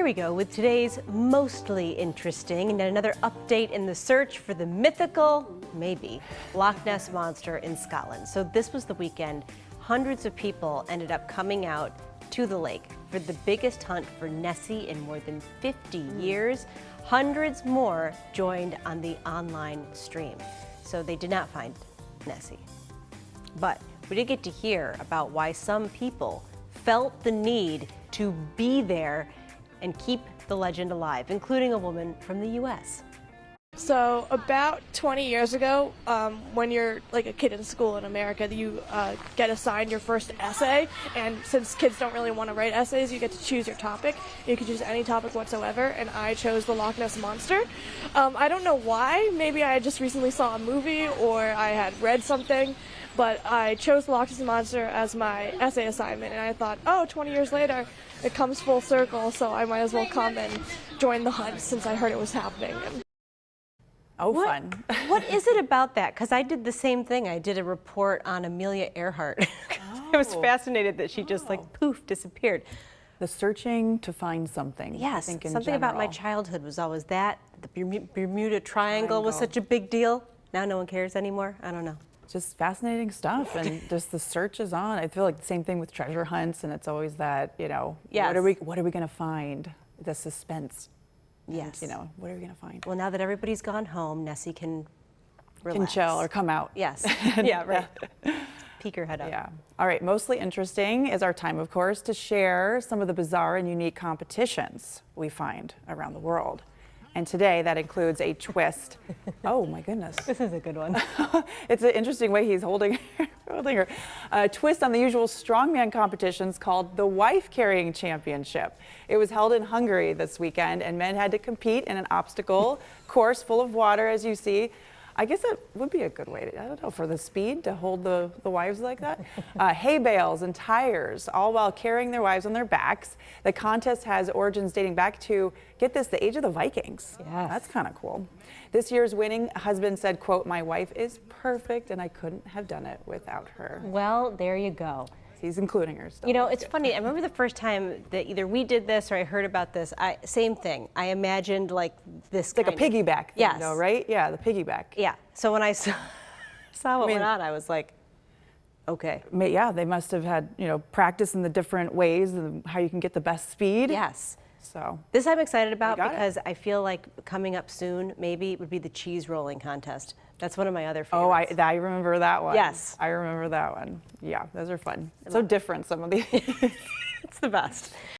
we go with today's mostly interesting and another update in the search for the mythical, maybe, Loch Ness Monster in Scotland. So this was the weekend. Hundreds of people ended up coming out to the lake for the biggest hunt for Nessie in more than 50 years. Hundreds more joined on the online stream. So they did not find Nessie. But we did get to hear about why some people felt the need to be there and keep the legend alive, including a woman from the U.S. So about 20 years ago, when you're like a kid in school in America, you get assigned your first essay, and since kids don't really want to write essays, you get to choose your topic. You can choose any topic whatsoever, and I chose the Loch Ness Monster. I don't know why. Maybe I just recently saw a movie or I had read something, but I chose the Loch Ness Monster as my essay assignment, and I thought, oh, 20 years later, it comes full circle, so I might as well come and join the hunt since I heard it was happening. Oh, fun. What is it about that? Because I did the same thing. I did a report on Amelia Earhart. I was fascinated that she just like poof, disappeared. The searching to find something. Yes, I think in something about my general. childhood was always that. The Bermuda Triangle was such a big deal. Now no one cares anymore. I don't know. Just fascinating stuff, and just the search is on. I feel like the same thing with treasure hunts, and it's always that, you know, Yes. what are we going to find? The suspense. Yes. And, you know, what are we going to find? Well, now that everybody's gone home, Nessie can relax. Can chill or come out. Yes. Yeah, right. Peek her head up. Yeah. All right. Mostly interesting is our time, of course, to share some of the bizarre and unique competitions we find around the world. And today that includes a twist. Oh my goodness. This is a good one. It's an interesting way he's holding her. A twist on the usual strongman competitions called the Wife Carrying Championship. It was held in Hungary this weekend, and men had to compete in an obstacle course full of water, as you see. I guess that would be a good way to, I don't know, for the speed to hold the wives like that. Hay bales and tires, all while carrying their wives on their backs. The contest has origins dating back to, get this, the age of the Vikings. Yeah, that's kind of cool. This year's winning husband said, quote, "My wife is perfect and I couldn't have done it without her." Well, there you go. He's including her still. You know, it's funny. I remember the first time that either we did this or I heard about this. Same thing. I imagined like this. It's like a piggyback thing, yes. though, right? Yeah, the piggyback. Yeah. So when I saw what went on, I was like, okay. Yeah, they must have had, you know, practice in the different ways and how you can get the best speed. Yes. So this I'm excited about got it. because I feel like coming up soon, maybe it would be the cheese rolling contest. That's one of my other oh, favorites. I remember that one. Yes. I remember that one. Yeah, those are fun. So different, some of these. It's the best.